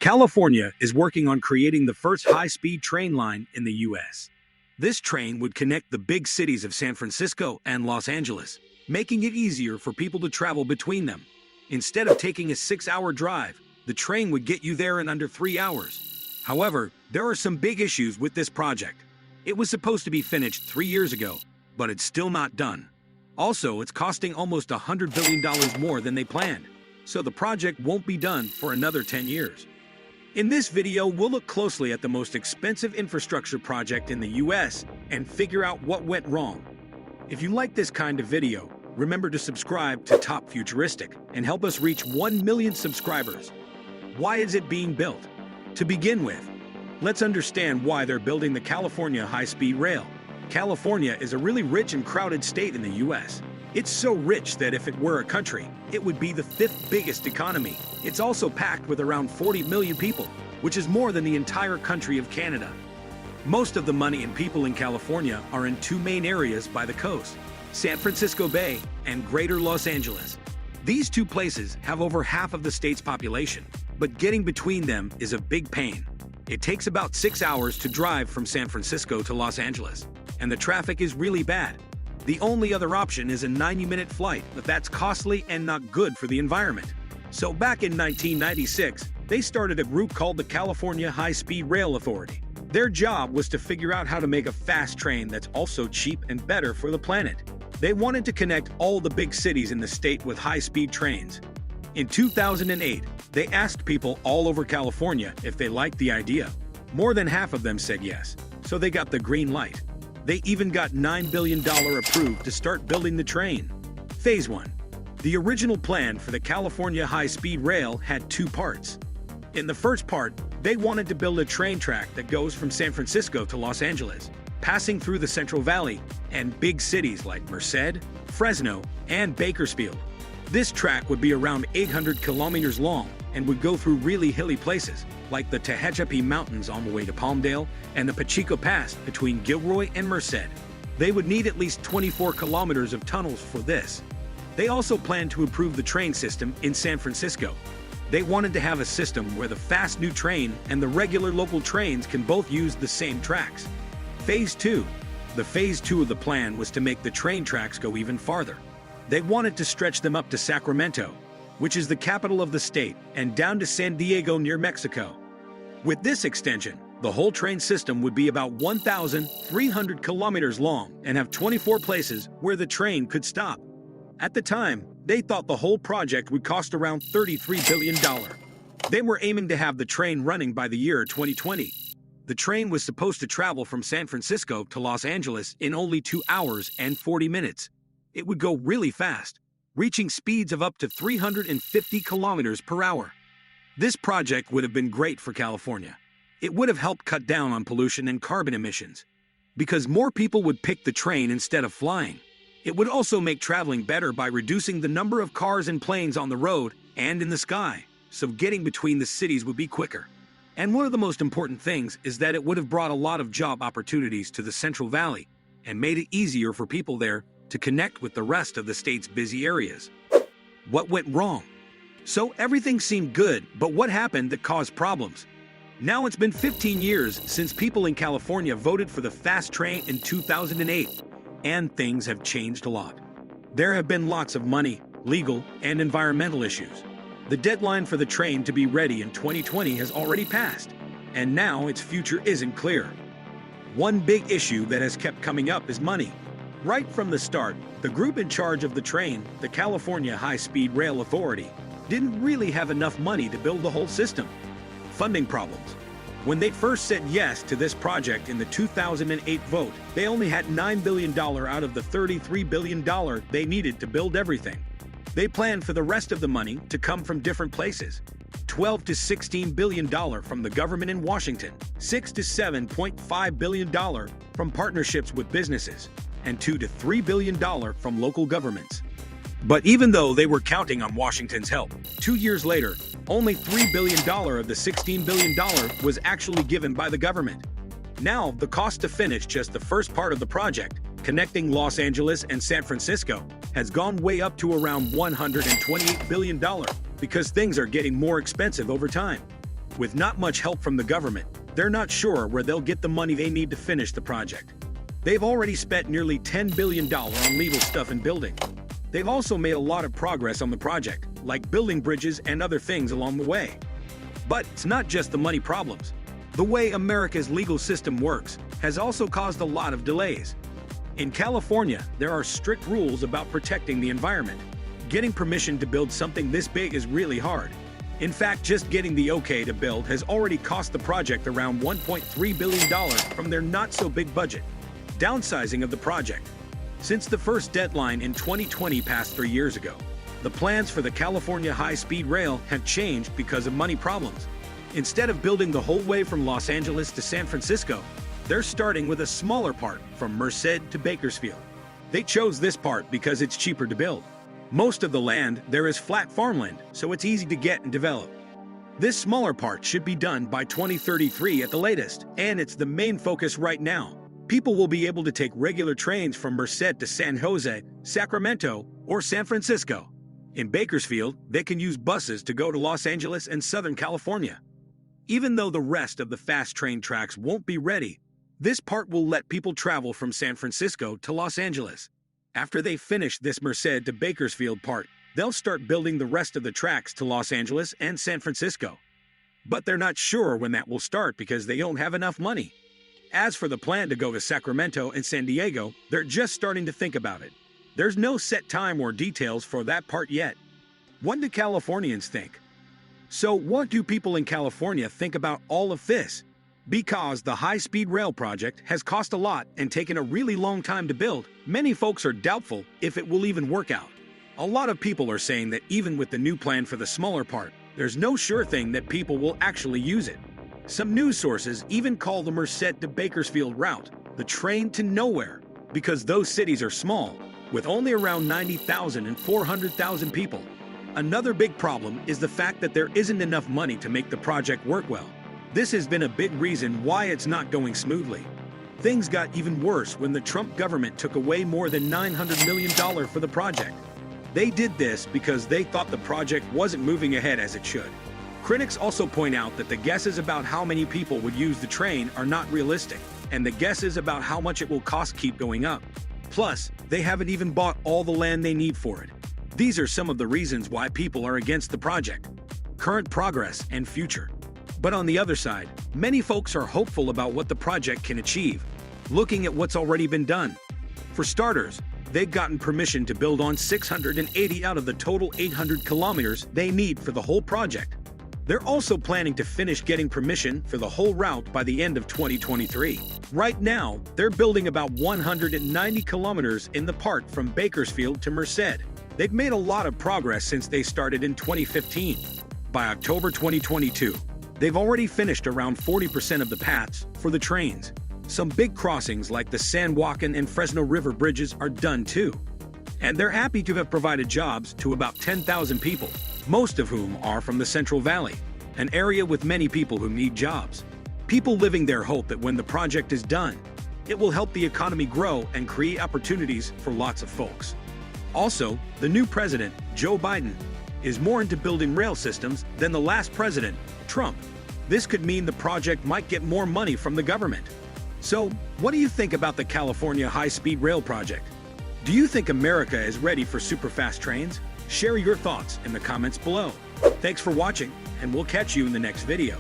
California is working on creating the first high-speed train line in the U.S. This train would connect the big cities of San Francisco and Los Angeles, making it easier for people to travel between them. Instead of taking a 6-hour drive, the train would get you there in under 3 hours. However, there are some big issues with this project. It was supposed to be finished 3 years ago, but it's still not done. Also, it's costing almost $100 billion more than they planned, so the project won't be done for another 10 years. In this video, we'll look closely at the most expensive infrastructure project in the US and figure out what went wrong. If you like this kind of video, remember to subscribe to Top Futuristic and help us reach 1 million subscribers. Why is it being built? To begin with, let's understand why they're building the California high-speed rail. California is a really rich and crowded state in the US. It's so rich that if it were a country, it would be the 5th biggest economy. It's also packed with around 40 million people, which is more than the entire country of Canada. Most of the money and people in California are in 2 main areas by the coast, San Francisco Bay and Greater Los Angeles. These 2 places have over half of the state's population, but getting between them is a big pain. It takes about 6 hours to drive from San Francisco to Los Angeles, and the traffic is really bad. The only other option is a 90-minute flight, but that's costly and not good for the environment. So back in 1996, they started a group called the California High-Speed Rail Authority. Their job was to figure out how to make a fast train that's also cheap and better for the planet. They wanted to connect all the big cities in the state with high-speed trains. In 2008, they asked people all over California if they liked the idea. More than half of them said yes, so they got the green light. They even got $9 billion approved to start building the train. Phase 1. The original plan for the California high-speed rail had 2 parts. In the first part, they wanted to build a train track that goes from San Francisco to Los Angeles, passing through the Central Valley and big cities like Merced, Fresno, and Bakersfield. This track would be around 800 kilometers long and would go through really hilly places, like the Tehachapi Mountains on the way to Palmdale and the Pacheco Pass between Gilroy and Merced. They would need at least 24 kilometers of tunnels for this. They also planned to improve the train system in San Francisco. They wanted to have a system where the fast new train and the regular local trains can both use the same tracks. Phase 2. The Phase 2 of the plan was to make the train tracks go even farther. They wanted to stretch them up to Sacramento, which is the capital of the state, and down to San Diego near Mexico. With this extension, the whole train system would be about 1,300 kilometers long and have 24 places where the train could stop. At the time, they thought the whole project would cost around $33 billion. They were aiming to have the train running by the year 2020. The train was supposed to travel from San Francisco to Los Angeles in only 2 hours and 40 minutes. It would go really fast, reaching speeds of up to 350 kilometers per hour. This project would have been great for California. It would have helped cut down on pollution and carbon emissions, because more people would pick the train instead of flying. It would also make traveling better by reducing the number of cars and planes on the road and in the sky, so getting between the cities would be quicker. And one of the most important things is that it would have brought a lot of job opportunities to the Central Valley and made it easier for people there to connect with the rest of the state's busy areas. What went wrong? So everything seemed good, but what happened that caused problems? Now it's been 15 years since people in California voted for the fast train in 2008, and things have changed a lot. There have been lots of money, legal, and environmental issues. The deadline for the train to be ready in 2020 has already passed, and now its future isn't clear. One big issue that has kept coming up is money. Right from the start, the group in charge of the train, the California High-Speed Rail Authority, didn't really have enough money to build the whole system. Funding problems. When they first said yes to this project in the 2008 vote, they only had $9 billion out of the $33 billion they needed to build everything. They planned for the rest of the money to come from different places. $12 to $16 billion from the government in Washington, $6 to $7.5 billion from partnerships with businesses, and $2 to $3 billion from local governments. But even though they were counting on Washington's help, 2 years later, only $3 billion of the $16 billion was actually given by the government. Now, the cost to finish just the first part of the project, connecting Los Angeles and San Francisco, has gone way up to around $128 billion because things are getting more expensive over time. With not much help from the government, they're not sure where they'll get the money they need to finish the project. They've already spent nearly $10 billion on legal stuff and building. They've also made a lot of progress on the project, like building bridges and other things along the way. But it's not just the money problems. The way America's legal system works has also caused a lot of delays. In California, there are strict rules about protecting the environment. Getting permission to build something this big is really hard. In fact, just getting the okay to build has already cost the project around $1.3 billion from their not-so-big budget. Downsizing of the project. Since the first deadline in 2020 passed 3 years ago, the plans for the California high-speed rail have changed because of money problems. Instead of building the whole way from Los Angeles to San Francisco, they're starting with a smaller part from Merced to Bakersfield. They chose this part because it's cheaper to build. Most of the land there is flat farmland, so it's easy to get and develop. This smaller part should be done by 2033 at the latest, and it's the main focus right now. People will be able to take regular trains from Merced to San Jose, Sacramento, or San Francisco. In Bakersfield, they can use buses to go to Los Angeles and Southern California. Even though the rest of the fast train tracks won't be ready, this part will let people travel from San Francisco to Los Angeles. After they finish this Merced to Bakersfield part, they'll start building the rest of the tracks to Los Angeles and San Francisco. But they're not sure when that will start because they don't have enough money. As for the plan to go to Sacramento and San Diego, they're just starting to think about it. There's no set time or details for that part yet. What do Californians think? So what do people in California think about all of this? Because the high-speed rail project has cost a lot and taken a really long time to build, many folks are doubtful if it will even work out. A lot of people are saying that even with the new plan for the smaller part, there's no sure thing that people will actually use it. Some news sources even call the Merced to Bakersfield route the train to nowhere, because those cities are small, with only around 90,000 and 400,000 people. Another big problem is the fact that there isn't enough money to make the project work well. This has been a big reason why it's not going smoothly. Things got even worse when the Trump government took away more than $900 million for the project. They did this because they thought the project wasn't moving ahead as it should. Critics also point out that the guesses about how many people would use the train are not realistic, and the guesses about how much it will cost keep going up. Plus, they haven't even bought all the land they need for it. These are some of the reasons why people are against the project. Current progress and future. But on the other side, many folks are hopeful about what the project can achieve, looking at what's already been done. For starters, they've gotten permission to build on 680 out of the total 800 kilometers they need for the whole project. They're also planning to finish getting permission for the whole route by the end of 2023. Right now, they're building about 190 kilometers in the part from Bakersfield to Merced. They've made a lot of progress since they started in 2015. By October 2022, they've already finished around 40% of the paths for the trains. Some big crossings like the San Joaquin and Fresno River bridges are done too. And they're happy to have provided jobs to about 10,000 people, most of whom are from the Central Valley, an area with many people who need jobs. People living there hope that when the project is done, it will help the economy grow and create opportunities for lots of folks. Also, the new president, Joe Biden, is more into building rail systems than the last president, Trump. This could mean the project might get more money from the government. So, what do you think about the California high-speed rail project? Do you think America is ready for super-fast trains? Share your thoughts in the comments below. Thanks for watching, and we'll catch you in the next video.